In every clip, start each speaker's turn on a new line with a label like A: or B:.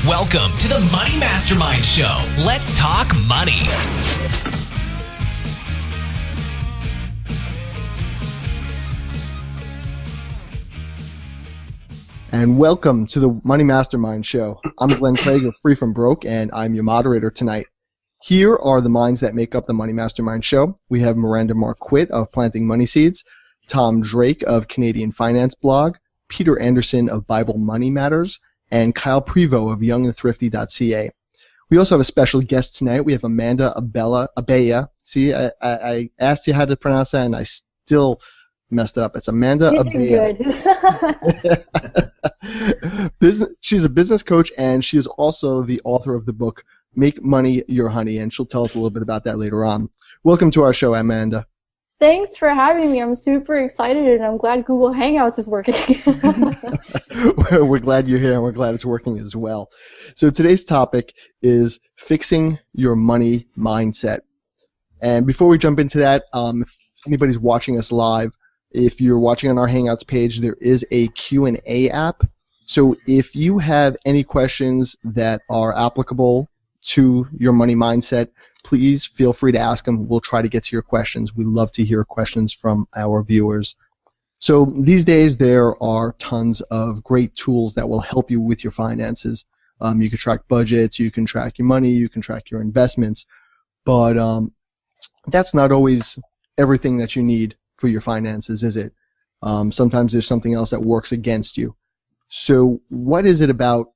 A: Welcome to the Money Mastermind Show. Let's talk money.
B: And welcome to the Money Mastermind Show. I'm Glenn Craig of Free From Broke, and I'm your moderator tonight. Here are the minds that make up the Money Mastermind Show. We have Miranda Marquit of Planting Money Seeds, Tom Drake of Canadian Finance Blog, Peter Anderson of Bible Money Matters, and Kyle Prevost of youngandthrifty.ca. We also have a special guest tonight. We have Amanda Abella. See, I asked you how to pronounce that, and I still messed it up. It's Amanda Abella. She's a business coach, and she is also the author of the book, Make Money Your Honey, and she'll tell us a little bit about that later on. Welcome to our show, Amanda.
C: Thanks for having me. I'm super excited, and I'm glad Google Hangouts is working.
B: We're glad you're here, and we're glad it's working as well. So today's topic is fixing your money mindset. And before we jump into that, if anybody's watching us live, if you're watching on our Hangouts page, there is a Q&A app. So if you have any questions that are applicable to your money mindset, please feel free to ask them. We'll try to get to your questions. We love to hear questions from our viewers. So these days there are tons of great tools that will help you with your finances. You can track budgets, you can track your money, you can track your investments, but that's not always everything that you need for your finances, is it? Sometimes there's something else that works against you. So what is it about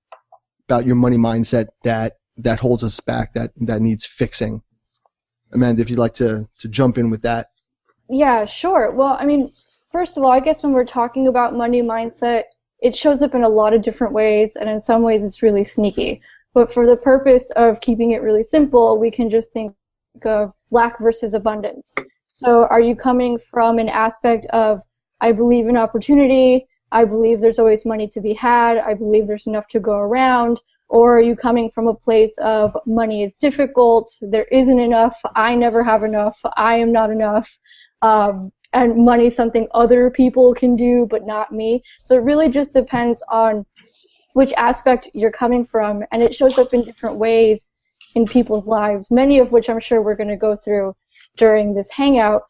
B: your money mindset that holds us back, that needs fixing? Amanda, if you'd like to jump in with that.
C: Yeah, sure. Well, I mean, first of all, I guess when we're talking about money mindset, it shows up in a lot of different ways, and in some ways it's really sneaky. But for the purpose of keeping it really simple, we can just think of lack versus abundance. So are you coming from an aspect of, I believe in opportunity, I believe there's always money to be had, I believe there's enough to go around, or are you coming from a place of money is difficult, there isn't enough, I never have enough, I am not enough, and money is something other people can do but not me. So it really just depends on which aspect you're coming from, and it shows up in different ways in people's lives, many of which I'm sure we're going to go through during this hangout.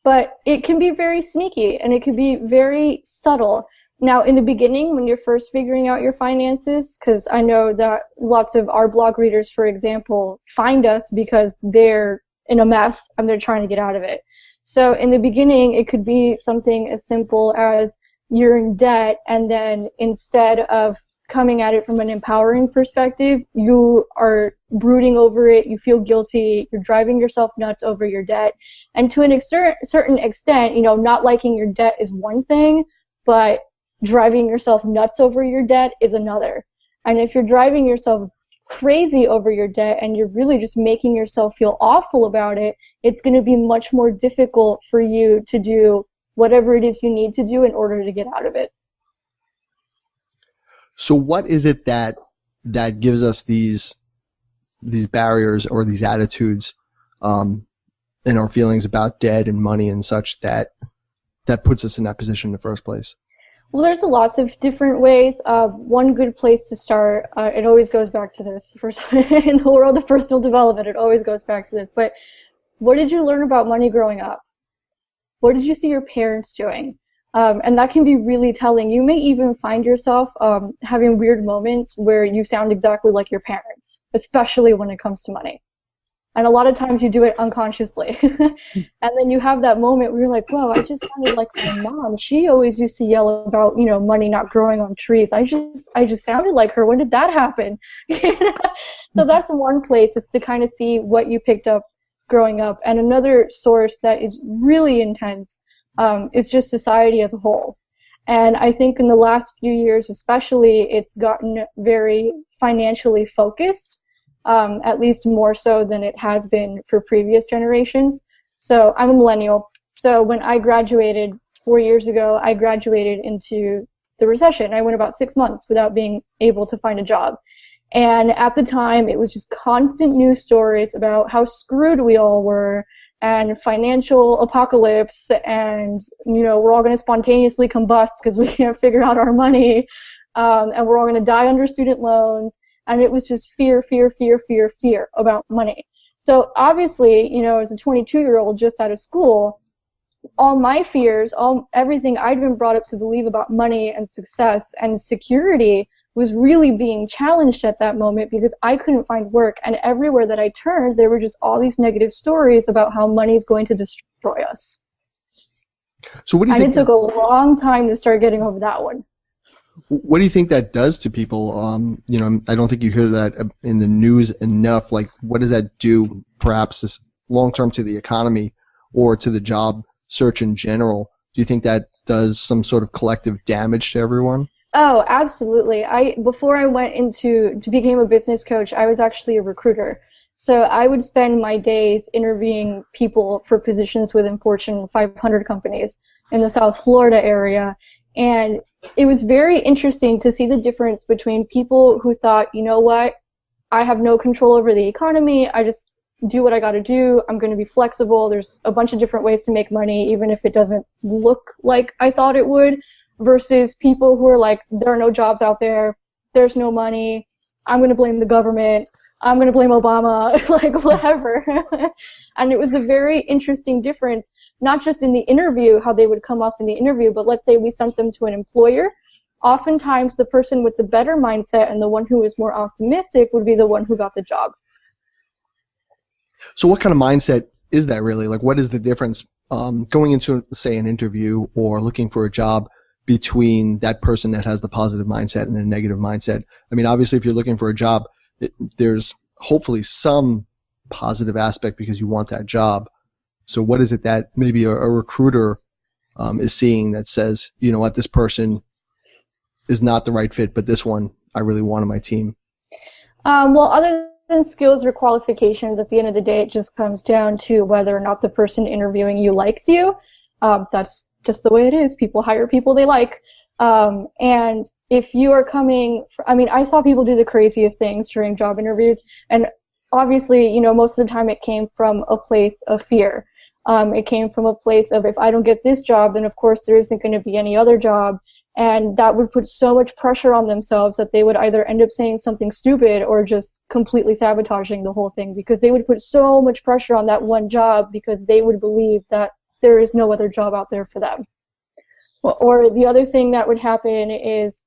C: But it can be very sneaky, and it can be very subtle. Now, in the beginning, when you're first figuring out your finances, because I know that lots of our blog readers, for example, find us because they're in a mess and they're trying to get out of it. So in the beginning, it could be something as simple as you're in debt, and then instead of coming at it from an empowering perspective, you are brooding over it, you feel guilty, you're driving yourself nuts over your debt. And to an certain extent, you know, not liking your debt is one thing, but driving yourself nuts over your debt is another. And if you're driving yourself crazy over your debt and you're really just making yourself feel awful about it, it's going to be much more difficult for you to do whatever it is you need to do in order to get out of it.
B: So what is it that gives us these barriers or these attitudes in our feelings about debt and money and such that puts us in that position in the first place?
C: Well, there's lots of different ways. One good place to start, it always goes back to this. In the world of personal development, it always goes back to this. But what did you learn about money growing up? What did you see your parents doing? And that can be really telling. You may even find yourself having weird moments where you sound exactly like your parents, especially when it comes to money. And a lot of times you do it unconsciously. And then you have that moment where you're like, whoa, I just sounded like my mom. She always used to yell about, you know, money not growing on trees. I just sounded like her. When did that happen? So that's one place, is to kind of see what you picked up growing up. And another source that is really intense is just society as a whole. And I think in the last few years especially, it's gotten very financially focused. At least more so than it has been for previous generations. So I'm a millennial. So when I graduated 4 years ago, I graduated into the recession. I went about 6 months without being able to find a job. And at the time, it was just constant news stories about how screwed we all were, and financial apocalypse, and, you know, we're all going to spontaneously combust because we can't figure out our money. and we're all going to die under student loans. And it was just fear, fear, fear, fear, fear about money. So obviously, as a 22-year-old just out of school, all my fears, everything I'd been brought up to believe about money and success and security was really being challenged at that moment because I couldn't find work. And everywhere that I turned, there were just all these negative stories about how money is going to destroy us.
B: So what do you think?
C: And it took a long time to start getting over that one.
B: What do you think that does to people? I don't think you hear that in the news enough. Like, what does that do, perhaps, long term to the economy or to the job search in general? Do you think that does some sort of collective damage to everyone?
C: Oh, absolutely. Before I went to become a business coach, I was actually a recruiter. So I would spend my days interviewing people for positions within Fortune 500 companies in the South Florida area. And it was very interesting to see the difference between people who thought, you know what, I have no control over the economy. I just do what I got to do. I'm going to be flexible. There's a bunch of different ways to make money, even if it doesn't look like I thought it would, versus people who are like, there are no jobs out there. There's no money. I'm going to blame the government. I'm going to blame Obama, like whatever. And it was a very interesting difference, not just in the interview, how they would come off in the interview, but let's say we sent them to an employer. Oftentimes, the person with the better mindset and the one who was more optimistic would be the one who got the job.
B: So what kind of mindset is that really? Like, what is the difference going into, say, an interview or looking for a job between that person that has the positive mindset and a negative mindset? I mean, obviously, if you're looking for a job, there's hopefully some positive aspect because you want that job. So what is it that maybe a recruiter is seeing that says, you know what, this person is not the right fit, but this one I really want on my team?
C: Well, other than skills or qualifications, at the end of the day, it just comes down to whether or not the person interviewing you likes you. That's just the way it is. People hire people they like. And if you are coming, I saw people do the craziest things during job interviews, and obviously, most of the time it came from a place of fear. It came from a place of, if I don't get this job, then of course there isn't going to be any other job, and that would put so much pressure on themselves that they would either end up saying something stupid or just completely sabotaging the whole thing, because they would put so much pressure on that one job because they would believe that there is no other job out there for them. Or the other thing that would happen is,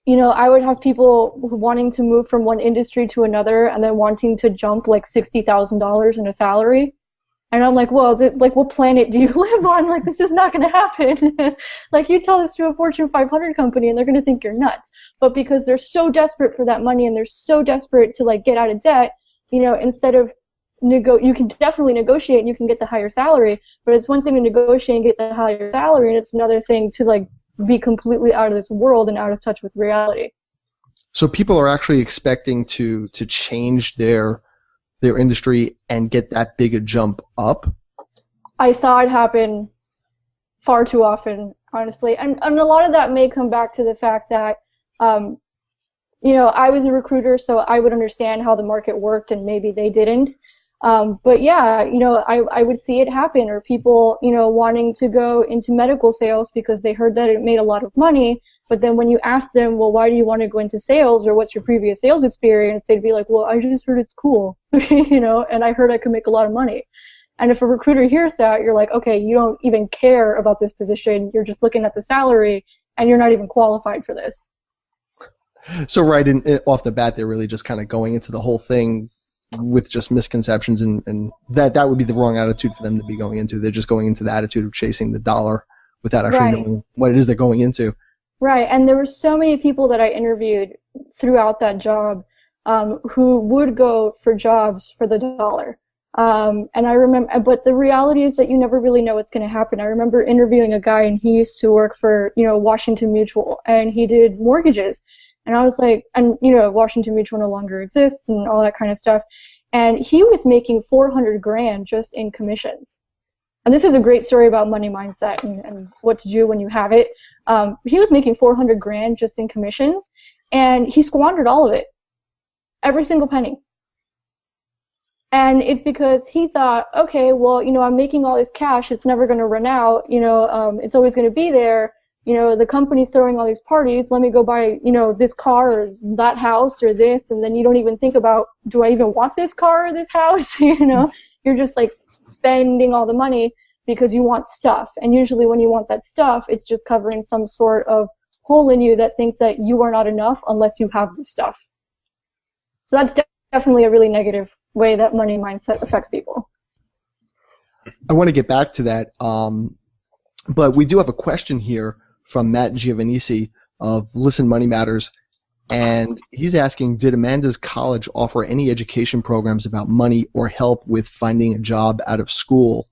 C: I would have people wanting to move from one industry to another and then wanting to jump like $60,000 in a salary. And I'm like, well, what planet do you live on? Like, this is not going to happen. Like, you tell this to a Fortune 500 company and they're going to think you're nuts. But because they're so desperate for that money and they're so desperate to like get out of debt, instead of you can definitely negotiate and you can get the higher salary, but it's one thing to negotiate and get the higher salary, and it's another thing to like be completely out of this world and out of touch with reality.
B: So people are actually expecting to change their industry and get that big a jump up?
C: I saw it happen far too often, honestly. And a lot of that may come back to the fact that, I was a recruiter, so I would understand how the market worked and maybe they didn't. But yeah, I would see it happen, or people, wanting to go into medical sales because they heard that it made a lot of money. But then when you ask them, well, why do you want to go into sales, or what's your previous sales experience, they'd be like, well, I just heard it's cool, and I heard I could make a lot of money. And if a recruiter hears that, you're like, okay, you don't even care about this position. You're just looking at the salary, and you're not even qualified for this.
B: So right off the bat, they're really just kind of going into the whole thing with just misconceptions, and that would be the wrong attitude for them to be going into. They're just going into the attitude of chasing the dollar without actually knowing what it is they're going into.
C: Right, and there were so many people that I interviewed throughout that job who would go for jobs for the dollar. And I remember, but the reality is that you never really know what's going to happen. I remember interviewing a guy, and he used to work for, Washington Mutual, and he did mortgages. And I was like, and Washington Mutual no longer exists and all that kind of stuff. And he was making $400,000 just in commissions. And this is a great story about money mindset and what to do when you have it. He was making $400,000 just in commissions, and he squandered all of it, every single penny. And it's because he thought, okay, well, I'm making all this cash. It's never going to run out. It's always going to be there. you know, the company's throwing all these parties, let me go buy, you know, this car or that house or this, and then you don't even think about, do I even want this car or this house? You know, you're just like spending all the money because you want stuff. And usually when you want that stuff, it's just covering some sort of hole in you that thinks that you are not enough unless you have the stuff. So that's definitely a really negative way that money mindset affects people.
B: I want to get back to that, but we do have a question here from Matt Giovanisi of Listen Money Matters, and he's asking, did Amanda's college offer any education programs about money or help with finding a job out of school?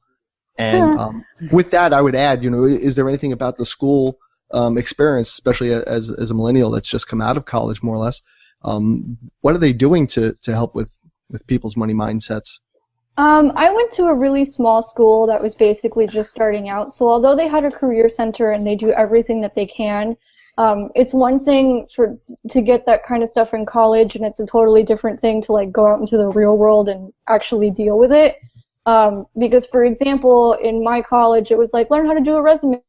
B: And with that, I would add, you know, is there anything about the school experience, especially as a millennial that's just come out of college more or less, what are they doing to help with people's money mindsets?
C: I went to a really small school that was basically just starting out. So although they had a career center and they do everything that they can, it's one thing to get that kind of stuff in college, and it's a totally different thing to like go out into the real world and actually deal with it. Because for example, in my college, it was like learn how to do a resume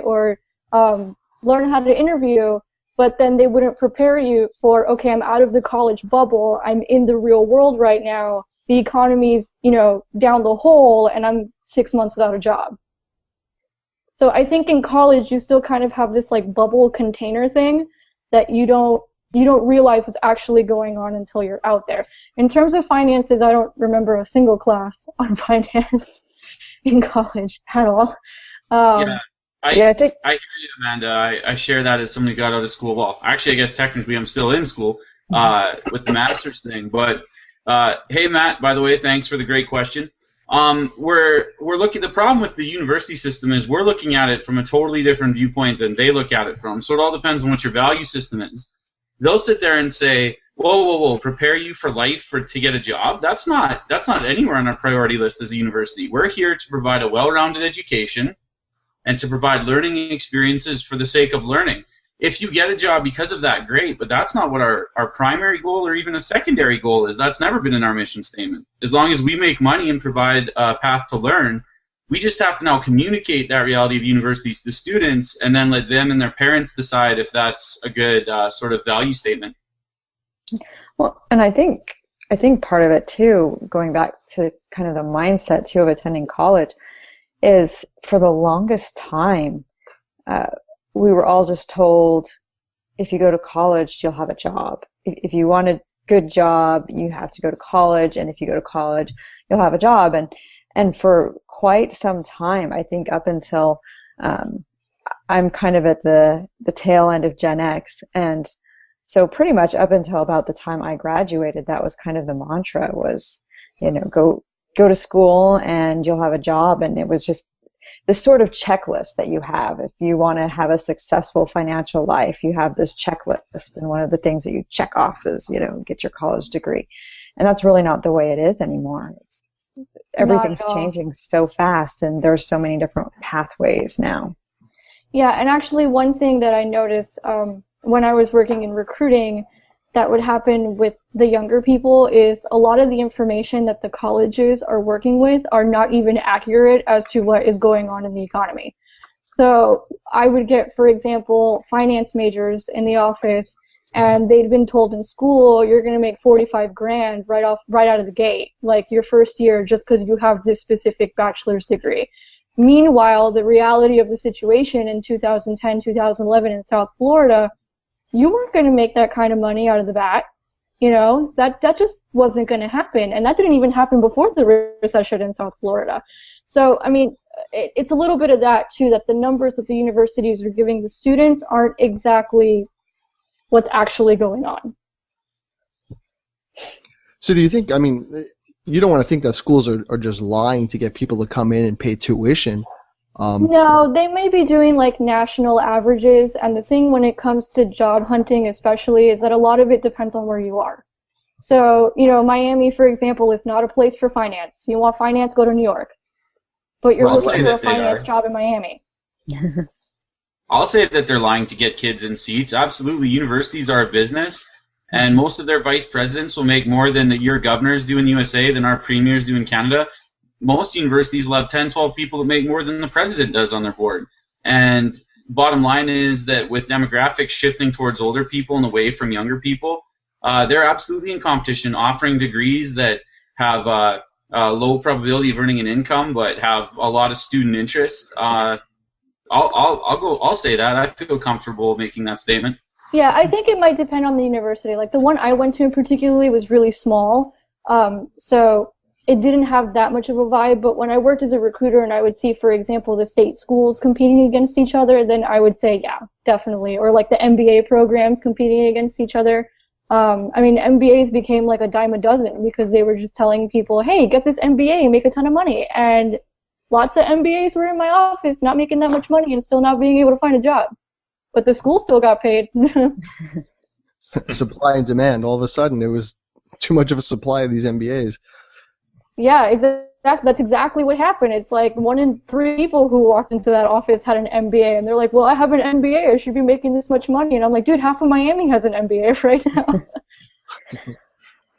C: or learn how to interview. But then they wouldn't prepare you for, okay, I'm out of the college bubble, I'm in the real world right now. The economy's, you know, down the hole, and I'm 6 months without a job. So I think in college you still kind of have this like bubble container thing that you don't realize what's actually going on until you're out there. In terms of finances, I don't remember a single class on finance in college at all.
D: I hear you, Amanda. I share that as somebody who got out of school. Well, actually, I guess technically I'm still in school with the master's thing, but. Hey Matt, by the way, thanks for the great question. We're looking. The problem with the university system is we're looking at it from a totally different viewpoint than they look at it from. So it all depends on what your value system is. They'll sit there and say, "Whoa, prepare you for life to get a job." That's not anywhere on our priority list as a university. We're here to provide a well-rounded education and to provide learning experiences for the sake of learning. If you get a job because of that, great, but that's not what our primary goal or even a secondary goal is. That's never been in our mission statement. As long as we make money and provide a path to learn, we just have to now communicate that reality of universities to students and then let them and their parents decide if that's a good sort of value statement.
E: Well, and I think part of it too, going back to kind of the mindset too of attending college, is for the longest time, we were all just told, if you go to college, you'll have a job. If you want a good job, you have to go to college, and if you go to college, you'll have a job. And for quite some time, I think up until I'm kind of at the tail end of Gen X, and so pretty much up until about the time I graduated, that was kind of the mantra was, you know, go to school and you'll have a job, and it was just the sort of checklist that you have. If you want to have a successful financial life, you have this checklist, and one of the things that you check off is, you know, get your college degree. And that's really not the way it is anymore. Everything's changing so fast, and there's so many different pathways now.
C: Yeah, and actually one thing that I noticed when I was working in recruiting that would happen with the younger people is a lot of the information that the colleges are working with are not even accurate as to what is going on in the economy. So I would get, for example, finance majors in the office, and they'd been told in school, you're going to make 45 grand right out of the gate, like your first year, just because you have this specific bachelor's degree. Meanwhile, the reality of the situation in 2010, 2011 in South Florida, you weren't going to make that kind of money out of the bat. You know, that just wasn't going to happen. And that didn't even happen before the recession in South Florida. So, I mean, it's a little bit of that, too, that the numbers that the universities are giving the students aren't exactly what's actually going on.
B: So do you think, I mean, you don't want to think that schools are just lying to get people to come in and pay tuition.
C: No, they may be doing like national averages, and the thing when it comes to job hunting especially is that a lot of it depends on where you are. So, you know, Miami, for example, is not a place for finance. You want finance, go to New York. But you're looking for a finance job in Miami.
D: I'll say that they're lying to get kids in seats. Absolutely, universities are a business, and most of their vice presidents will make more than your governors do in the USA, than our premiers do in Canada. Most universities will have 10, 12 people that make more than the president does on their board. And bottom line is that with demographics shifting towards older people and away from younger people, they're absolutely in competition, offering degrees that have low probability of earning an income, but have a lot of student interest. I'll say that. I feel comfortable making that statement.
C: Yeah, I think it might depend on the university. Like the one I went to in particularly was really small, so it didn't have that much of a vibe. But when I worked as a recruiter and I would see, for example, the state schools competing against each other, then I would say, yeah, definitely. Or like the MBA programs competing against each other. I mean, MBAs became like a dime a dozen because they were just telling people, hey, get this MBA, make a ton of money. And lots of MBAs were in my office not making that much money and still not being able to find a job. But the school still got paid.
B: Supply and demand. All of a sudden, there was too much of a supply of these MBAs.
C: Yeah, exactly. That's exactly what happened. It's like 1 in 3 people who walked into that office had an MBA, and they're like, well, I have an MBA. I should be making this much money. And I'm like, dude, half of Miami has an MBA right now.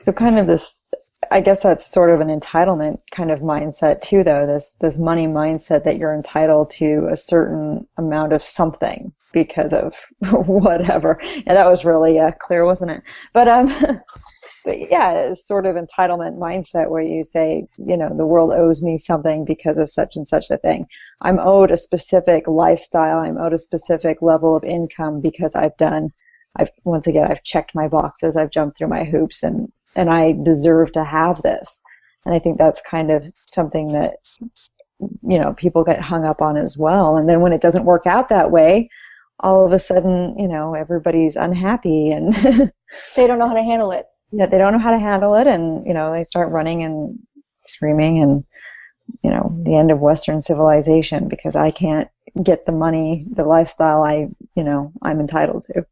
E: So kind of this, I guess that's sort of an entitlement kind of mindset too, though, this money mindset that you're entitled to a certain amount of something because of whatever. And that was really clear, wasn't it? But yeah, it's sort of entitlement mindset where you say, you know, the world owes me something because of such and such a thing. I'm owed a specific lifestyle. I'm owed a specific level of income because I've checked my boxes. I've jumped through my hoops and I deserve to have this. And I think that's kind of something that, you know, people get hung up on as well. And then when it doesn't work out that way, all of a sudden, you know, everybody's unhappy and
C: they don't know how to handle it.
E: Yeah, they don't know how to handle it, and, you know, they start running and screaming and, you know, the end of Western civilization because I can't get the money, the lifestyle I'm entitled to.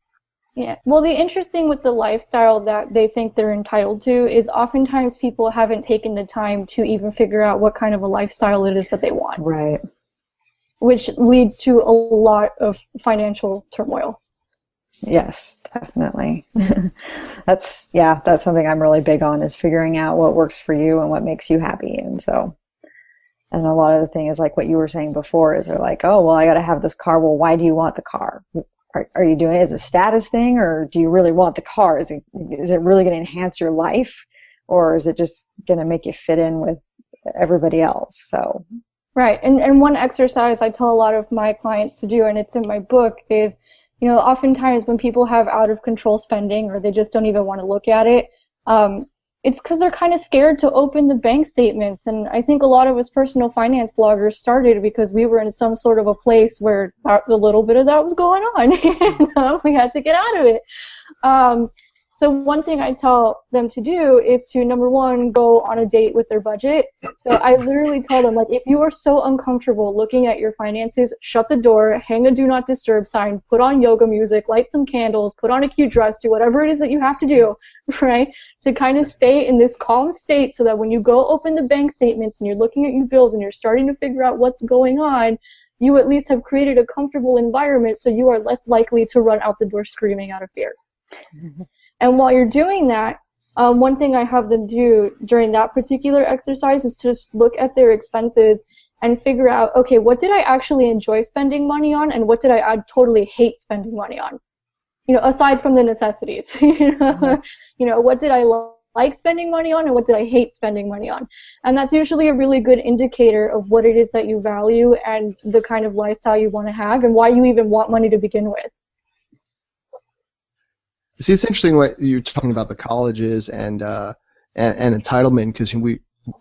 C: Yeah. Well, the interesting with the lifestyle that they think they're entitled to is oftentimes people haven't taken the time to even figure out what kind of a lifestyle it is that they want.
E: Right.
C: Which leads to a lot of financial turmoil.
E: Yes, definitely. That's something I'm really big on, is figuring out what works for you and what makes you happy. And a lot of the thing is like what you were saying before, is they're like, oh, well, I got to have this car. Well, why do you want the car? Are you doing it as a status thing, or do you really want the car? Is it really going to enhance your life, or is it just going to make you fit in with everybody else? So.
C: Right. And one exercise I tell a lot of my clients to do, and it's in my book, is, you know, oftentimes when people have out of control spending or they just don't even want to look at it, it's because they're kind of scared to open the bank statements. And I think a lot of us personal finance bloggers started because we were in some sort of a place where a little bit of that was going on. You know, we had to get out of it. So one thing I tell them to do is to, number one, go on a date with their budget. So I literally tell them, like, if you are so uncomfortable looking at your finances, shut the door, hang a do not disturb sign, put on yoga music, light some candles, put on a cute dress, do whatever it is that you have to do, right, to kind of stay in this calm state so that when you go open the bank statements and you're looking at your bills and you're starting to figure out what's going on, you at least have created a comfortable environment so you are less likely to run out the door screaming out of fear. And while you're doing that, one thing I have them do during that particular exercise is to just look at their expenses and figure out, okay, what did I actually enjoy spending money on, and what did I totally hate spending money on? You know, aside from the necessities. You know, what did I like spending money on, and what did I hate spending money on? And that's usually a really good indicator of what it is that you value and the kind of lifestyle you want to have and why you even want money to begin with.
B: See, it's interesting what you're talking about, the colleges and entitlement, because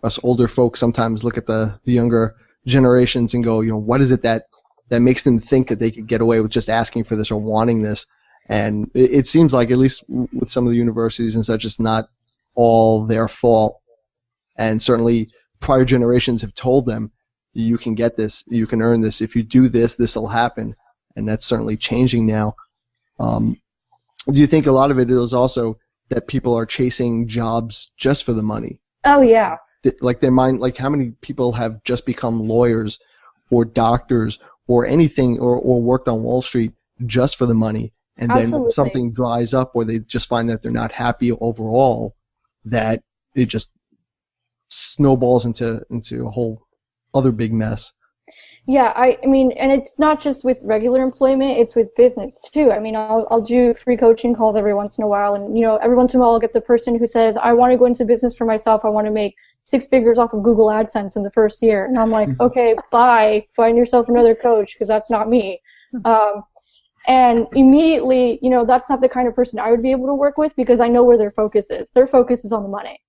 B: us older folks sometimes look at the younger generations and go, you know, what is it that makes them think that they could get away with just asking for this or wanting this? And it seems like, at least with some of the universities and such, it's not all their fault. And certainly prior generations have told them, you can get this, you can earn this. If you do this, this will happen. And that's certainly changing now. Do you think a lot of it is also that people are chasing jobs just for the money?
C: Oh, yeah.
B: Like their mind, like how many people have just become lawyers or doctors or anything, or worked on Wall Street just for the money, and then when something dries up or they just find that they're not happy overall, that it just snowballs into a whole other big mess.
C: Yeah, I mean, and it's not just with regular employment, it's with business too. I mean, I'll do free coaching calls every once in a while, and every once in a while I'll get the person who says, I want to go into business for myself, I want to make 6 figures off of Google AdSense in the first year. And I'm like, okay, bye, find yourself another coach, because that's not me. And immediately, that's not the kind of person I would be able to work with, because I know where their focus is. Their focus is on the money.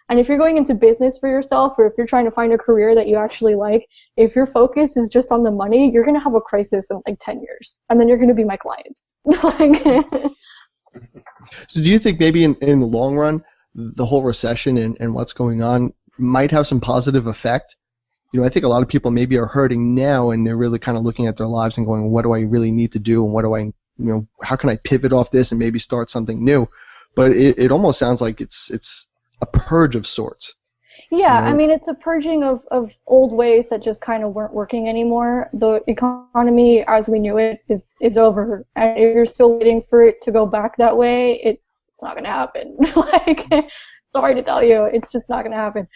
C: And if you're going into business for yourself, or if you're trying to find a career that you actually like, if your focus is just on the money, you're going to have a crisis in like 10 years. And then you're going to be my client.
B: So do you think maybe in the long run, the whole recession and what's going on might have some positive effect? I think a lot of people maybe are hurting now, and they're really kind of looking at their lives and going, what do I really need to do? And what do I, how can I pivot off this and maybe start something new? But it almost sounds like it's a purge of sorts.
C: Yeah, I mean, it's a purging of old ways that just kind of weren't working anymore. The economy as we knew it is over. And if you're still waiting for it to go back that way, it's not going to happen. Sorry to tell you, it's just not going to happen.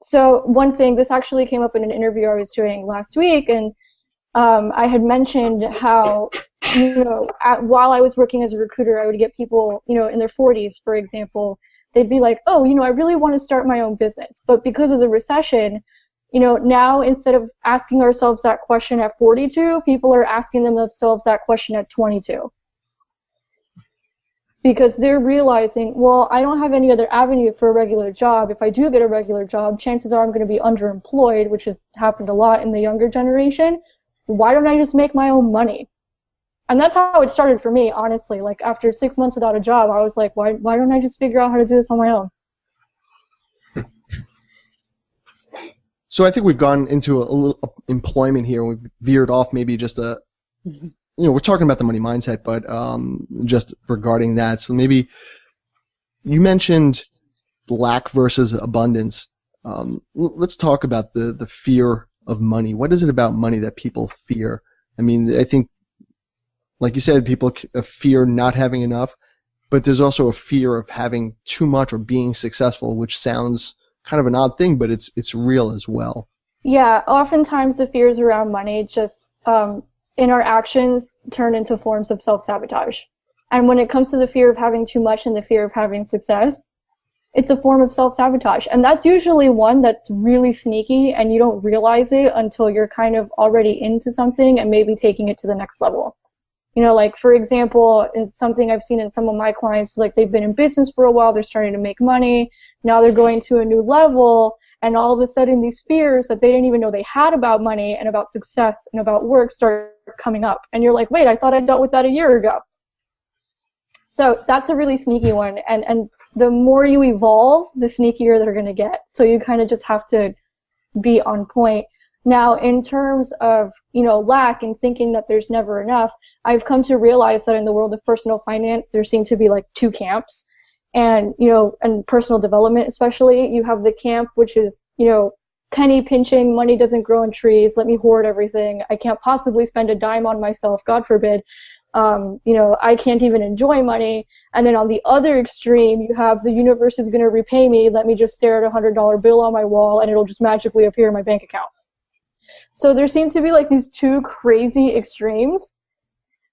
C: So one thing, this actually came up in an interview I was doing last week, and I had mentioned how, while I was working as a recruiter, I would get people, in their 40s, for example. They'd be like, oh, I really want to start my own business. But because of the recession, now instead of asking ourselves that question at 42, people are asking themselves that question at 22. Because they're realizing, well, I don't have any other avenue for a regular job. If I do get a regular job, chances are I'm going to be underemployed, which has happened a lot in the younger generation. Why don't I just make my own money? And that's how it started for me, honestly. Like, after 6 months without a job, I was like, why don't I just figure out how to do this on my own?
B: So I think we've gone into a little employment here. We've veered off maybe just we're talking about the money mindset, but just regarding that. So maybe you mentioned lack versus abundance. Let's talk about the fear of money. What is it about money that people fear? I mean, I think, like you said, people fear not having enough, but there's also a fear of having too much or being successful, which sounds kind of an odd thing, but it's real as well.
C: Yeah, oftentimes the fears around money just in our actions turn into forms of self-sabotage. And when it comes to the fear of having too much and the fear of having success, it's a form of self-sabotage. And that's usually one that's really sneaky, and you don't realize it until you're kind of already into something and maybe taking it to the next level. Like, for example, it's something I've seen in some of my clients, like they've been in business for a while, they're starting to make money, now they're going to a new level, and all of a sudden these fears that they didn't even know they had about money and about success and about work start coming up. And you're like, wait, I thought I dealt with that a year ago. So that's a really sneaky one, and the more you evolve, the sneakier they're going to get. So you kind of just have to be on point. Now, in terms of, lack and thinking that there's never enough, I've come to realize that in the world of personal finance, there seem to be like 2 camps. And, and personal development especially, you have the camp which is, penny pinching, money doesn't grow on trees, let me hoard everything, I can't possibly spend a dime on myself, God forbid. I can't even enjoy money. And then on the other extreme, you have the universe is going to repay me, let me just stare at a $100 bill on my wall and it'll just magically appear in my bank account. So there seems to be like these 2 crazy extremes,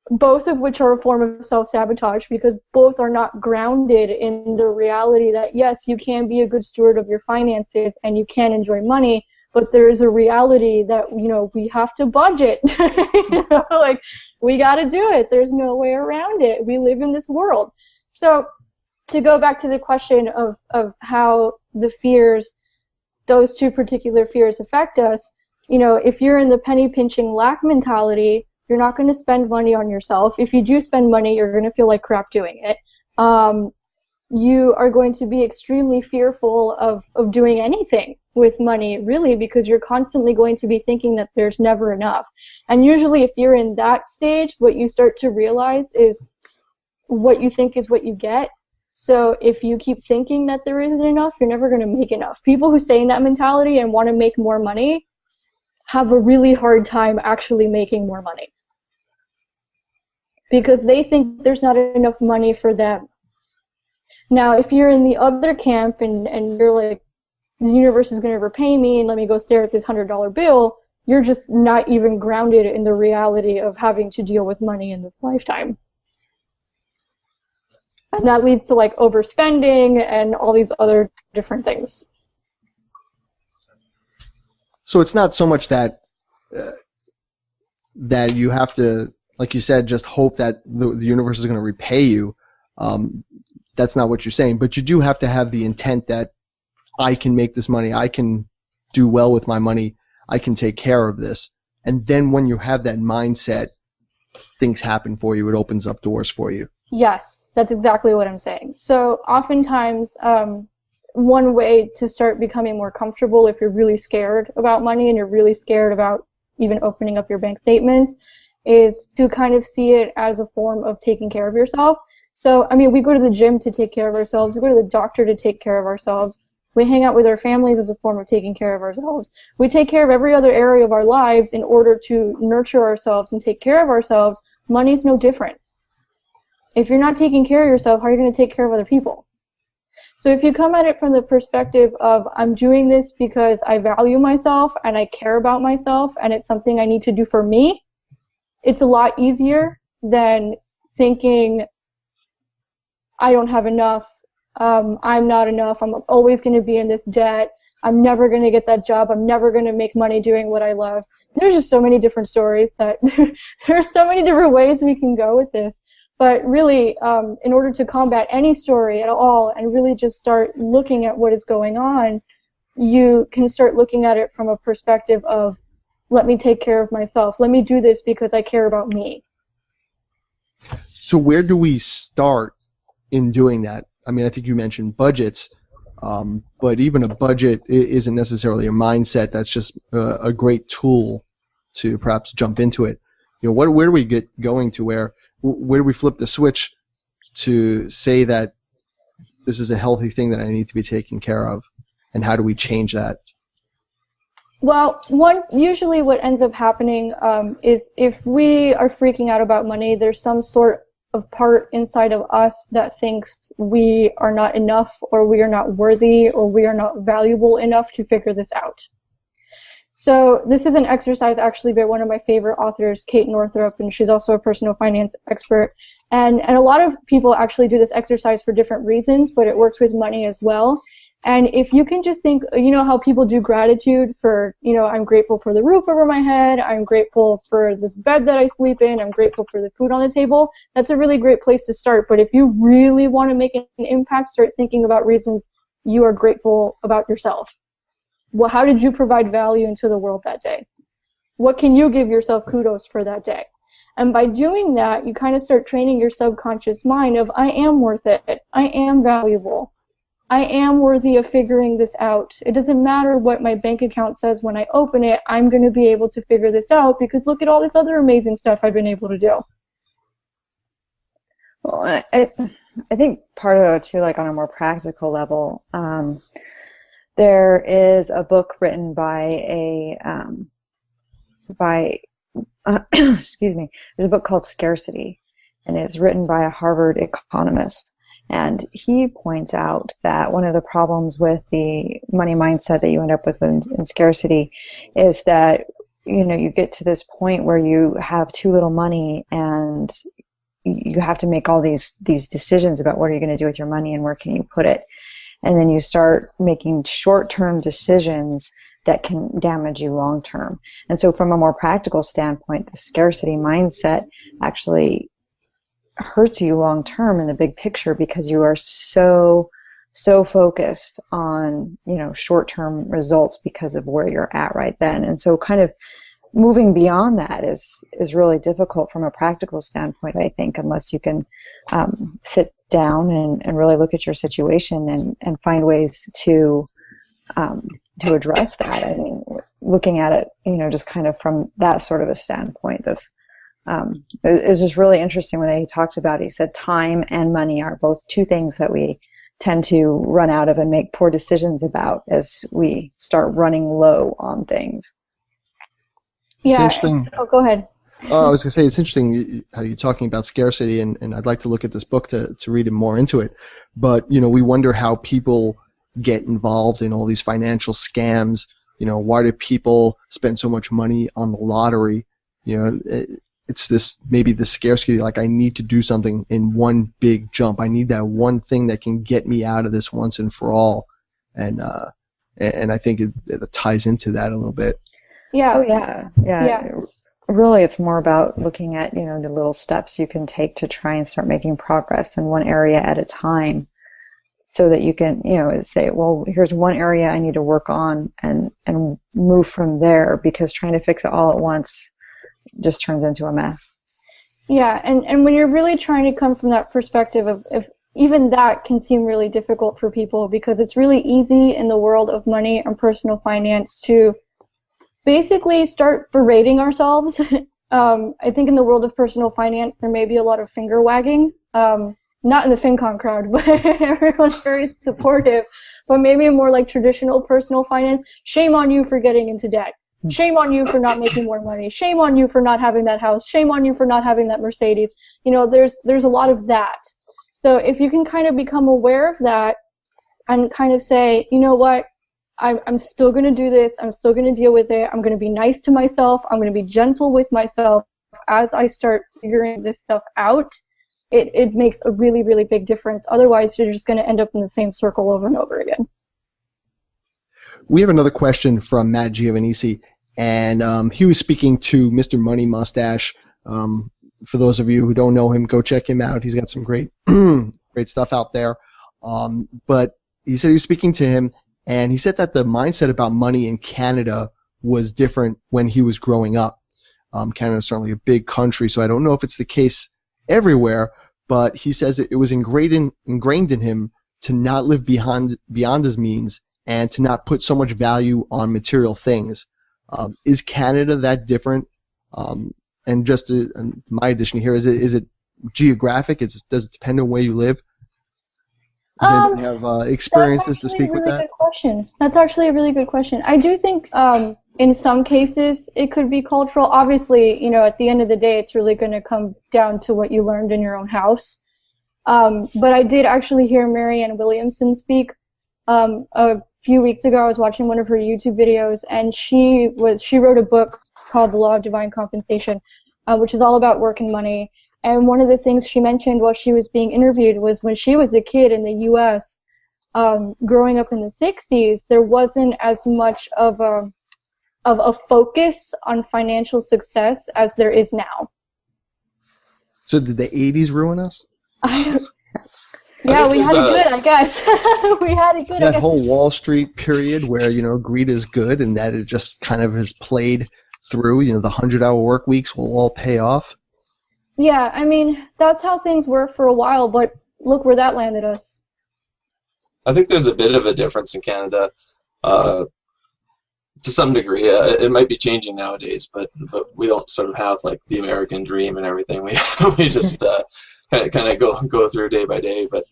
C: both of which are a form of self-sabotage, because both are not grounded in the reality that, yes, you can be a good steward of your finances and you can enjoy money, but there is a reality that, we have to budget. Like, we got to do it. There's no way around it. We live in this world. So to go back to the question of how the fears, those 2 particular fears affect us, if you're in the penny pinching lack mentality, you're not going to spend money on yourself. If you do spend money, you're going to feel like crap doing it. You are going to be extremely fearful of doing anything with money, really, because you're constantly going to be thinking that there's never enough. And usually if you're in that stage, what you start to realize is what you think is what you get. So if you keep thinking that there isn't enough, you're never going to make enough. People who stay in that mentality and want to make more money have a really hard time actually making more money, because they think there's not enough money for them. Now, if you're in the other camp and you're like, the universe is going to repay me and let me go stare at this $100 bill, you're just not even grounded in the reality of having to deal with money in this lifetime. And that leads to like overspending and all these other different things.
B: So it's not so much that that you have to, like you said, just hope that the universe is going to repay you. That's not what you're saying. But you do have to have the intent that I can make this money, I can do well with my money, I can take care of this. And then when you have that mindset, things happen for you. It opens up doors for you.
C: Yes, that's exactly what I'm saying. So oftentimes, one way to start becoming more comfortable if you're really scared about money and you're really scared about even opening up your bank statements is to kind of see it as a form of taking care of yourself. So, I mean, we go to the gym to take care of ourselves. We go to the doctor to take care of ourselves. We hang out with our families as a form of taking care of ourselves. We take care of every other area of our lives in order to nurture ourselves and take care of ourselves. Money's no different. If you're not taking care of yourself, how are you going to take care of other people? So if you come at it from the perspective of, I'm doing this because I value myself and I care about myself and it's something I need to do for me, it's a lot easier than thinking, I don't have enough, I'm not enough, I'm always going to be in this debt, I'm never going to get that job, I'm never going to make money doing what I love. There's just so many different stories that there's so many different ways we can go with this. But really, in order to combat any story at all and really just start looking at what is going on, you can start looking at it from a perspective of, let me take care of myself. Let me do this because I care about me.
B: So where do we start in doing that? I mean, I think you mentioned budgets, but even a budget isn't necessarily a mindset. That's just a great tool to perhaps jump into it. You know, where do we get going to where do we flip the switch to say that this is a healthy thing that I need to be taken care of, and how do we change that?
C: Well, usually what ends up happening is if we are freaking out about money, there's some sort of part inside of us that thinks we are not enough, or we are not worthy, or we are not valuable enough to figure this out. So this is an exercise actually by one of my favorite authors, Kate Northrup, and she's also a personal finance expert. And a lot of people actually do this exercise for different reasons, but it works with money as well. And if you can just think, you know how people do gratitude for, you know, I'm grateful for the roof over my head, I'm grateful for this bed that I sleep in, I'm grateful for the food on the table. That's a really great place to start. But if you really want to make an impact, start thinking about reasons you are grateful about yourself. Well, how did you provide value into the world that day? What can you give yourself kudos for that day? And by doing that, you kind of start training your subconscious mind of, I am worth it, I am valuable, I am worthy of figuring this out. It doesn't matter what my bank account says when I open it, I'm going to be able to figure this out because look at all this other amazing stuff I've been able to do.
E: Well, I think part of it too, like on a more practical level, there is a book written by excuse me, there's a book called Scarcity, and it's written by a Harvard economist. And he points out that one of the problems with the money mindset that you end up with in scarcity is that, you know, you get to this point where you have too little money and you have to make all these decisions about what are you going to do with your money and where can you put it. And then you start making short-term decisions that can damage you long-term. And so from a more practical standpoint, the scarcity mindset actually hurts you long-term in the big picture because you are so focused on, you know, short-term results because of where you're at right then. And so kind of moving beyond that is really difficult from a practical standpoint, I think, unless you can sit down and really look at your situation and find ways to address that. I mean, looking at it, you know, just kind of from that sort of a standpoint, this is just really interesting when he talked about it. He said time and money are both two things that we tend to run out of and make poor decisions about as we start running low on things.
B: It's
C: Yeah.
B: interesting.
C: Oh, go ahead.
B: I was going to say, it's interesting how you're talking about scarcity, and I'd like to look at this book to read more into it. But, you know, we wonder how people get involved in all these financial scams Why do people spend so much money on the lottery? It's this, maybe the scarcity, like I need to do something in one big jump. I need that one thing that can get me out of this once and for all. And I think it ties into that a little bit.
C: Yeah.
E: Oh, yeah. Really, it's more about looking at, the little steps you can take to try and start making progress in one area at a time, so that you can, say, well, here's one area I need to work on and move from there, because trying to fix it all at once just turns into a mess.
C: Yeah, and when you're really trying to come from that perspective of even that can seem really difficult for people, because it's really easy in the world of money and personal finance to basically start berating ourselves. I think in the world of personal finance, there may be a lot of finger wagging. Not in the FinCon crowd, but everyone's very supportive. But maybe more like traditional personal finance. Shame on you for getting into debt. Shame on you for not making more money. Shame on you for not having that house. Shame on you for not having that Mercedes. There's a lot of that. So if you can kind of become aware of that and kind of say, you know what, I'm still going to do this. I'm still going to deal with it. I'm going to be nice to myself. I'm going to be gentle with myself as I start figuring this stuff out. It makes a really, really big difference. Otherwise, you're just going to end up in the same circle over and over again.
B: We have another question from Matt Giovanisi, and he was speaking to Mr. Money Mustache. For those of you who don't know him, go check him out. He's got some great great stuff out there. But he said he was speaking to him, and he said that the mindset about money in Canada was different when he was growing up. Canada is certainly a big country, so I don't know if it's the case everywhere, but he says it was ingrained in him to not live beyond his means and to not put so much value on material things. Is Canada that different? And just my addition here, is it geographic? Does it depend on where you live? Does anybody have experiences to speak with that?
C: Good question. That's actually a really good question. I do think in some cases it could be cultural. Obviously, at the end of the day, it's really going to come down to what you learned in your own house. But I did actually hear Marianne Williamson speak a few weeks ago. I was watching one of her YouTube videos, and she wrote a book called The Law of Divine Compensation, which is all about work and money. And one of the things she mentioned while she was being interviewed was when she was a kid in the U.S., growing up in the 60s, there wasn't as much of a focus on financial success as there is now.
B: So did the 80s ruin us?
C: Yeah, we had it good, I guess. We had it good.
B: That whole Wall Street period where, greed is good, and that it just kind of has played through, the 100-hour work weeks will all pay off.
C: Yeah, I mean, that's how things were for a while, but look where that landed us.
F: I think there's a bit of a difference in Canada, to some degree. It might be changing nowadays, but we don't sort of have like the American dream and everything. We just kind of go through day by day. But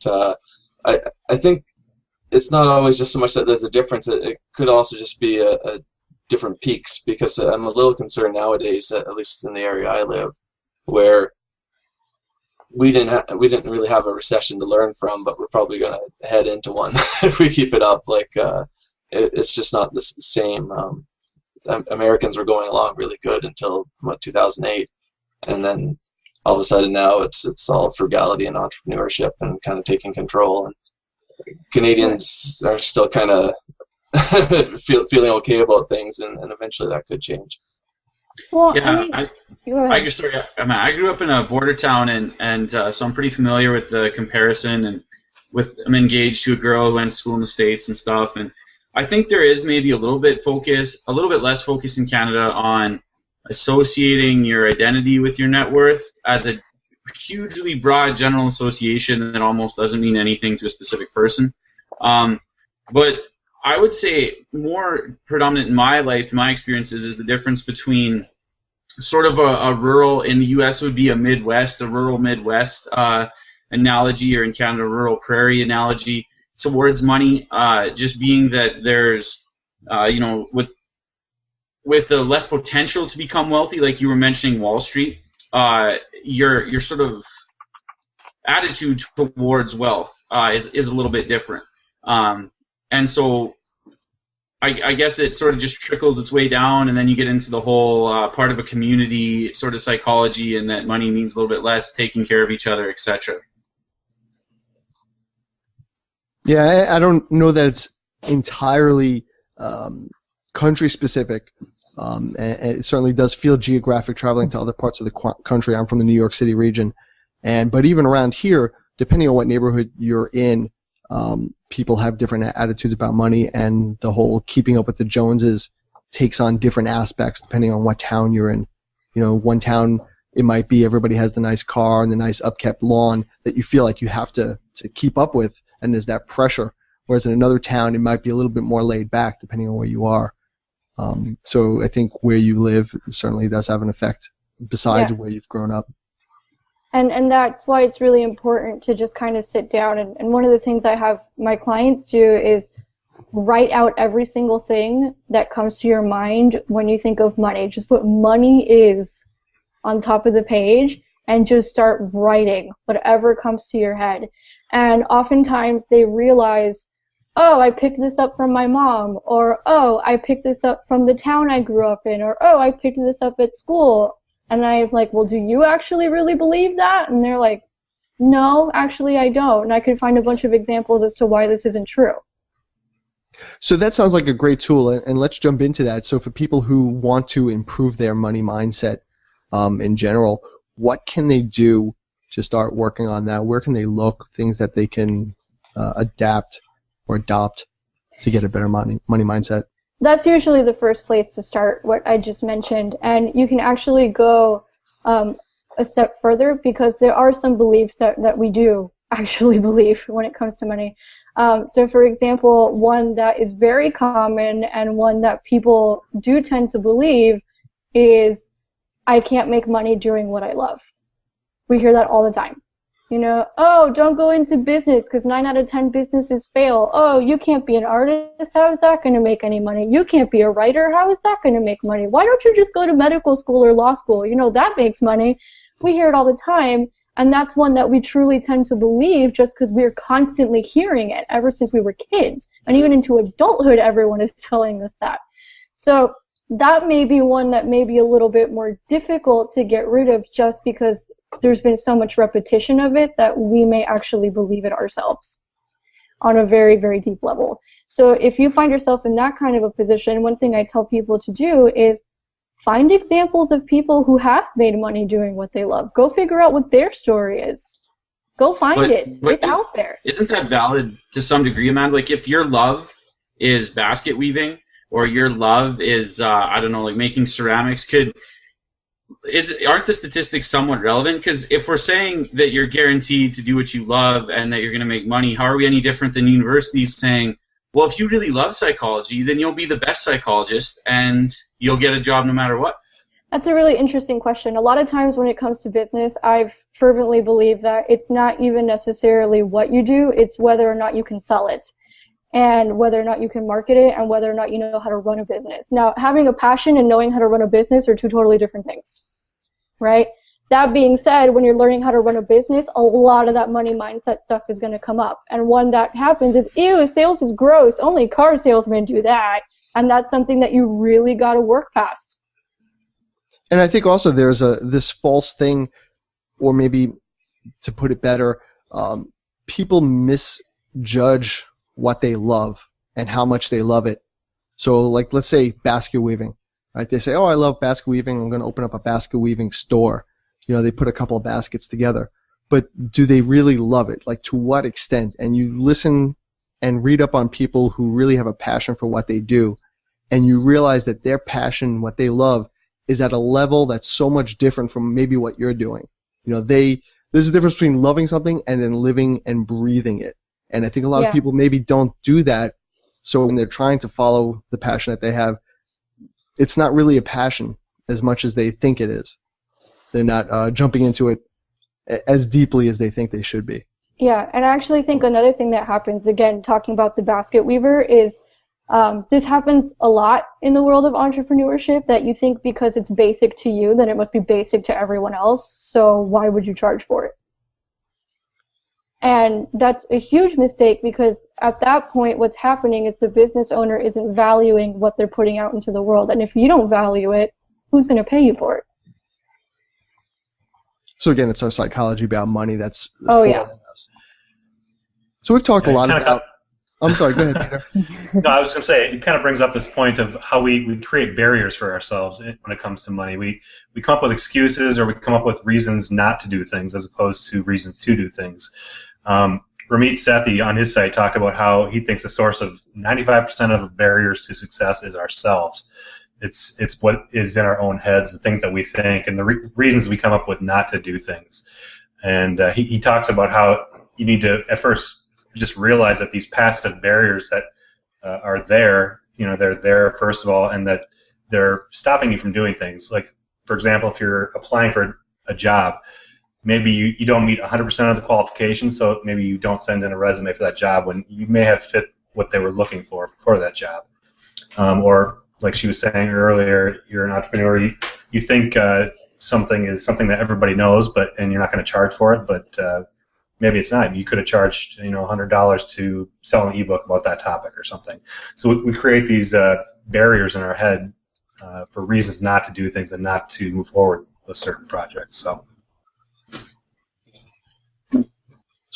F: I think it's not always just so much that there's a difference. It could also just be a different peaks, because I'm a little concerned nowadays, at least in the area I live, where we didn't really have a recession to learn from, but we're probably going to head into one if we keep it up. Like it's just not the same. Americans were going along really good until 2008, and then all of a sudden now it's all frugality and entrepreneurship and kind of taking control. And Canadians are still kind of feeling okay about things, and eventually that could change.
C: Well,
D: Yeah,
C: I
D: I grew up in a border town, and so I'm pretty familiar with the comparison. And I'm engaged to a girl who went to school in the States and stuff. And I think there is maybe a little bit less focus in Canada on associating your identity with your net worth as a hugely broad general association that almost doesn't mean anything to a specific person. But I would say more predominant in my life, my experiences, is the difference between sort of a rural, in the U.S. would be a rural Midwest analogy, or in Canada, a rural prairie analogy towards money, just being that there's, with the less potential to become wealthy, like you were mentioning Wall Street, your sort of attitude towards wealth is a little bit different. And so I guess it sort of just trickles its way down, and then you get into the whole part of a community sort of psychology, and that money means a little bit less, taking care of each other, etc.
B: Yeah, I don't know that it's entirely country specific. And it certainly does feel geographic traveling to other parts of the country. I'm from the New York City region, but even around here, depending on what neighborhood you're in, people have different attitudes about money, and the whole keeping up with the Joneses takes on different aspects depending on what town you're in. You know, one town it might be everybody has the nice car and the nice upkept lawn that you feel like you have to keep up with, and there's that pressure. Whereas in another town, it might be a little bit more laid back depending on where you are. So I think where you live certainly does have an effect besides where you've grown up.
C: And that's why it's really important to just kind of sit down. And one of the things I have my clients do is write out every single thing that comes to your mind when you think of money. Just put money is on top of the page and just start writing whatever comes to your head. And oftentimes they realize, oh, I picked this up from my mom, or oh, I picked this up from the town I grew up in, or oh, I picked this up at school. And I'm like, well, do you actually really believe that? And they're like, no, actually I don't. And I could find a bunch of examples as to why this isn't true.
B: So that sounds like a great tool, and let's jump into that. So for people who want to improve their money mindset in general, what can they do to start working on that? Where can they look, things that they can adapt or adopt to get a better money mindset?
C: That's usually the first place to start, what I just mentioned. And you can actually go a step further, because there are some beliefs that we do actually believe when it comes to money. So for example, one that is very common and one that people do tend to believe is, I can't make money doing what I love. We hear that all the time. You know, oh, don't go into business because 9 out of 10 businesses fail. Oh, you can't be an artist. How is that going to make any money? You can't be a writer. How is that going to make money? Why don't you just go to medical school or law school? You know, that makes money. We hear it all the time, and that's one that we truly tend to believe just because we're constantly hearing it ever since we were kids. And even into adulthood, everyone is telling us that. So that may be one that may be a little bit more difficult to get rid of, just because there's been so much repetition of it that we may actually believe it ourselves on a very, very deep level. So if you find yourself in that kind of a position, one thing I tell people to do is find examples of people who have made money doing what they love. Go figure out what their story is. Go find it. It's out there.
D: Isn't that valid to some degree, Amanda? Like, if your love is basket weaving, or your love is, I don't know, like making ceramics, aren't the statistics somewhat relevant? Because if we're saying that you're guaranteed to do what you love and that you're going to make money, how are we any different than universities saying, well, if you really love psychology, then you'll be the best psychologist and you'll get a job no matter what?
C: That's a really interesting question. A lot of times when it comes to business, I've fervently believed that it's not even necessarily what you do, it's whether or not you can sell it, and whether or not you can market it, and whether or not you know how to run a business. Now, having a passion and knowing how to run a business are two totally different things, right? That being said, when you're learning how to run a business, a lot of that money mindset stuff is going to come up. And one that happens is, ew, sales is gross. Only car salesmen do that. And that's something that you really got to work past.
B: And I think also there's this false thing, or maybe to put it better, people misjudge what they love and how much they love it. So, like, let's say basket weaving, right? They say, oh, I love basket weaving. I'm going to open up a basket weaving store. You know, they put a couple of baskets together. But do they really love it? Like, to what extent? And you listen and read up on people who really have a passion for what they do, and you realize that their passion, what they love, is at a level that's so much different from maybe what you're doing. You know, there's a difference between loving something and then living and breathing it. And I think a lot of people maybe don't do that. So when they're trying to follow the passion that they have, it's not really a passion as much as they think it is. They're not jumping into it as deeply as they think they should be.
C: Yeah, and I actually think another thing that happens, again, talking about the basket weaver, is this happens a lot in the world of entrepreneurship, that you think because it's basic to you, then it must be basic to everyone else. So why would you charge for it? And that's a huge mistake, because at that point what's happening is the business owner isn't valuing what they're putting out into the world. And if you don't value it, who's going to pay you for it?
B: So again, it's our psychology about money that's
C: yeah.
B: us. So we've talked a lot about... I'm sorry, go ahead, Peter.
G: No, I was going to say, it kind of brings up this point of how we create barriers for ourselves when it comes to money. We come up with excuses, or we come up with reasons not to do things as opposed to reasons to do things. Ramit Sethi on his site talked about how he thinks the source of 95% of the barriers to success is ourselves. It's what is in our own heads, the things that we think, and the reasons we come up with not to do things. And he talks about how you need to, at first, just realize that these passive barriers that are there, they're there first of all, and that they're stopping you from doing things. Like, for example, if you're applying for a job, maybe you don't meet 100% of the qualifications, so maybe you don't send in a resume for that job when you may have fit what they were looking for that job. Or, like she was saying earlier, you're an entrepreneur, you think something is something that everybody knows, and you're not going to charge for it, but maybe it's not. You could have charged $100 to sell an ebook about that topic or something. So we create these barriers in our head for reasons not to do things and not to move forward with certain projects. So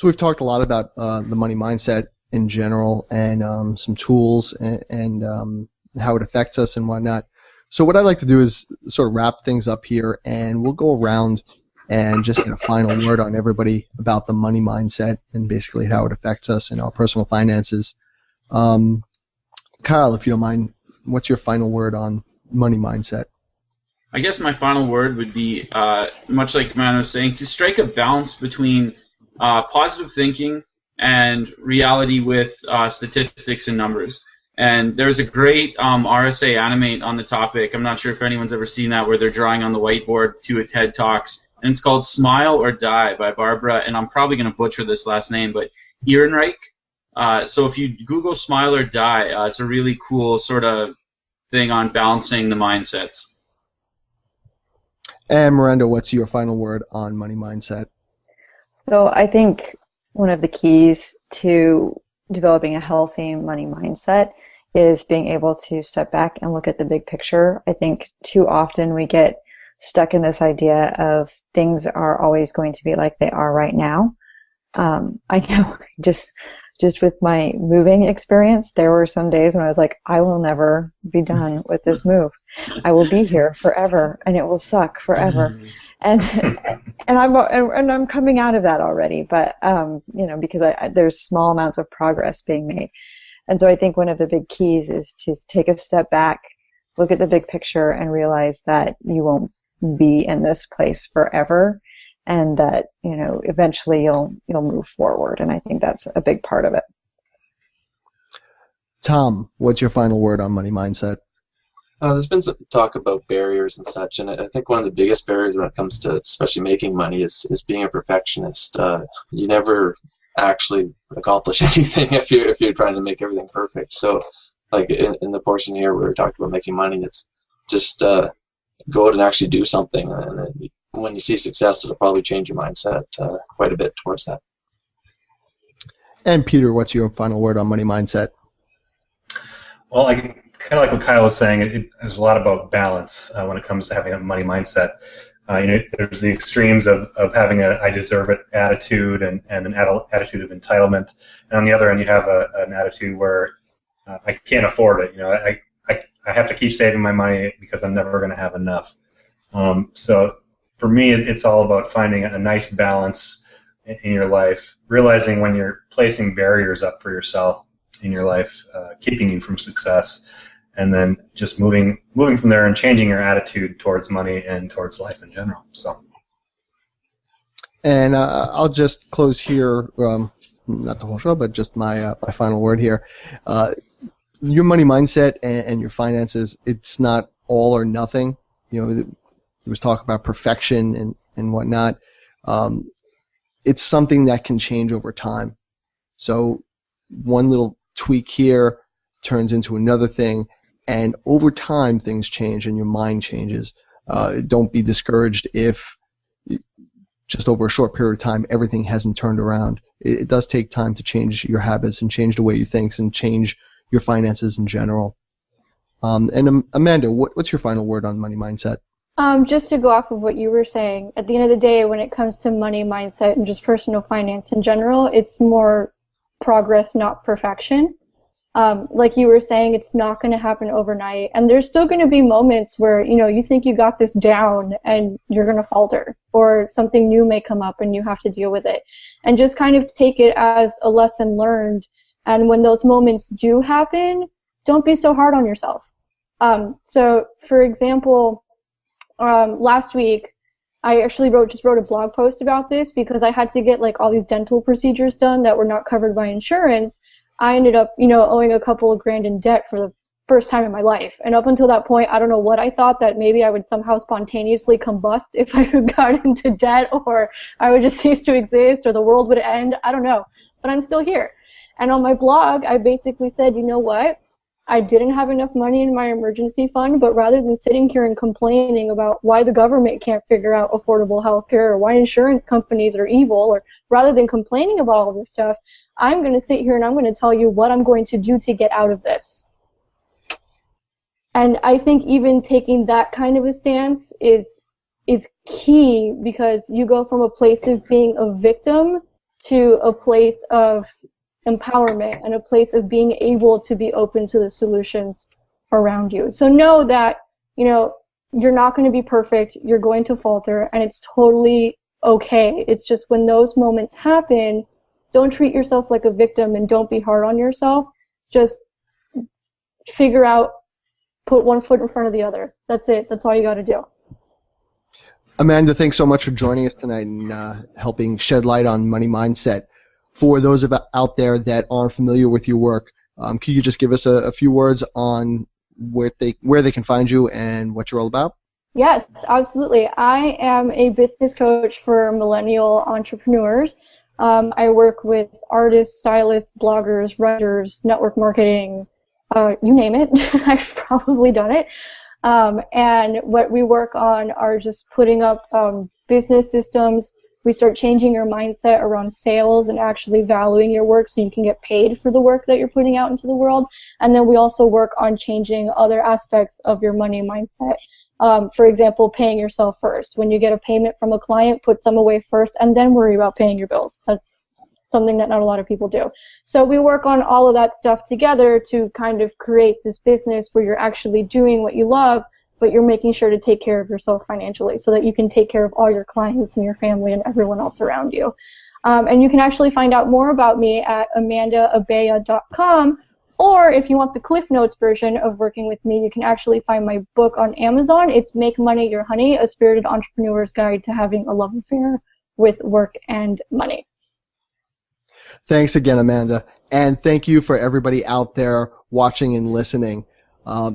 B: we've talked a lot about the money mindset in general, and some tools and how it affects us and whatnot. So what I'd like to do is sort of wrap things up here, and we'll go around and just get a final word on everybody about the money mindset and basically how it affects us in our personal finances. Kyle, if you don't mind, what's your final word on money mindset?
D: I guess my final word would be, much like Amanda was saying, to strike a balance between positive thinking and reality with statistics and numbers. And there's a great RSA animate on the topic. I'm not sure if anyone's ever seen that, where they're drawing on the whiteboard to a TED Talks. And it's called Smile or Die by Barbara, and I'm probably going to butcher this last name, but Ehrenreich. So if you Google Smile or Die, it's a really cool sort of thing on balancing the mindsets.
B: And Miranda, what's your final word on money mindset?
E: So I think one of the keys to developing a healthy money mindset is being able to step back and look at the big picture. I think too often we get stuck in this idea of things are always going to be like they are right now. I know just with my moving experience, there were some days when I was like, I will never be done with this move. I will be here forever, and it will suck forever. And I'm coming out of that already, but because there's small amounts of progress being made. And so I think one of the big keys is to take a step back, look at the big picture, and realize that you won't be in this place forever, and that eventually you'll move forward. And I think that's a big part of it.
B: Tom, what's your final word on money mindset?
F: There's been some talk about barriers and such, and I think one of the biggest barriers when it comes to especially making money is being a perfectionist. You never actually accomplish anything if you're trying to make everything perfect. So, like in the portion here where we talked about making money, it's just go out and actually do something, and when you see success, it'll probably change your mindset quite a bit towards that.
B: And Peter, what's your final word on money mindset?
G: Well, kind of like what Kyle was saying, there's a lot about balance when it comes to having a money mindset. There's the extremes of having a I deserve it attitude and an attitude of entitlement, and on the other end you have an attitude where I can't afford it. I have to keep saving my money because I'm never going to have enough. So for me, it's all about finding a nice balance in your life, realizing when you're placing barriers up for yourself in your life, keeping you from success, and then just moving from there and changing your attitude towards money and towards life in general. So.
B: And I'll just close here, not the whole show, but just my final word here. Your money mindset and your finances, it's not all or nothing. There was talk about perfection and whatnot. It's something that can change over time. So one little tweak here turns into another thing, and over time things change and your mind changes. Don't be discouraged if just over a short period of time, everything hasn't turned around. It does take time to change your habits and change the way you think and change your finances in general. And Amanda, what's your final word on money mindset?
C: Just to go off of what you were saying, at the end of the day, when it comes to money mindset and just personal finance in general, it's more progress, not perfection. Like you were saying, it's not going to happen overnight. And there's still going to be moments where, you think you got this down and you're going to falter, or something new may come up and you have to deal with it. And just kind of take it as a lesson learned. And when those moments do happen, don't be so hard on yourself. So, for example, last week, I actually just wrote a blog post about this because I had to get like all these dental procedures done that were not covered by insurance. I ended up, owing a couple of grand in debt for the first time in my life. And up until that point, I don't know what I thought, that maybe I would somehow spontaneously combust if I had got into debt, or I would just cease to exist, or the world would end. I don't know. But I'm still here. And on my blog, I basically said, you know what? I didn't have enough money in my emergency fund, but rather than sitting here and complaining about why the government can't figure out affordable health care, or why insurance companies are evil, or rather than complaining about all of this stuff, I'm going to sit here and I'm going to tell you what I'm going to do to get out of this. And I think even taking that kind of a stance is key, because you go from a place of being a victim to a place of empowerment and a place of being able to be open to the solutions around you. So know that, you're not going to be perfect, you're going to falter, and it's totally okay. It's just when those moments happen, don't treat yourself like a victim and don't be hard on yourself. Just figure out, put one foot in front of the other. That's it. That's all you got to do.
B: Amanda, thanks so much for joining us tonight and helping shed light on money mindset. For those out there that aren't familiar with your work, could you just give us a few words on where they can find you and what you're all about?
C: Yes, absolutely. I am a business coach for millennial entrepreneurs. I work with artists, stylists, bloggers, writers, network marketing, you name it. I've probably done it. And what we work on are just putting up business systems. We start changing your mindset around sales and actually valuing your work so you can get paid for the work that you're putting out into the world. And then we also work on changing other aspects of your money mindset. For example, paying yourself first. When you get a payment from a client, put some away first and then worry about paying your bills. That's something that not a lot of people do. So we work on all of that stuff together to kind of create this business where you're actually doing what you love, but you're making sure to take care of yourself financially so that you can take care of all your clients and your family and everyone else around you. And you can actually find out more about me at amandaabella.com, or if you want the Cliff Notes version of working with me, you can actually find my book on Amazon. It's Make Money Your Honey, A Spirited Entrepreneur's Guide to Having a Love Affair with Work and Money.
B: Thanks again, Amanda. And thank you for everybody out there watching and listening.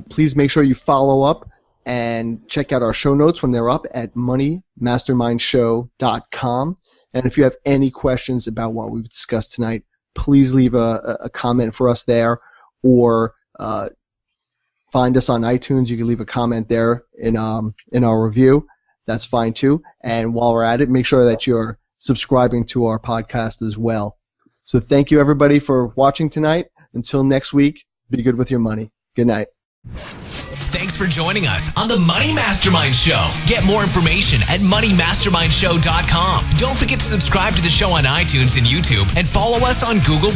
B: Please make sure you follow up and check out our show notes when they're up at moneymastermindshow.com. And if you have any questions about what we've discussed tonight, please leave a comment for us there, or find us on iTunes. You can leave a comment there in our review. That's fine too. And while we're at it, make sure that you're subscribing to our podcast as well. So thank you, everybody, for watching tonight. Until next week, be good with your money. Good night.
A: Thanks for joining us on the Money Mastermind Show. Get more information at moneymastermindshow.com. Don't forget to subscribe to the show on iTunes and YouTube, and follow us on Google+.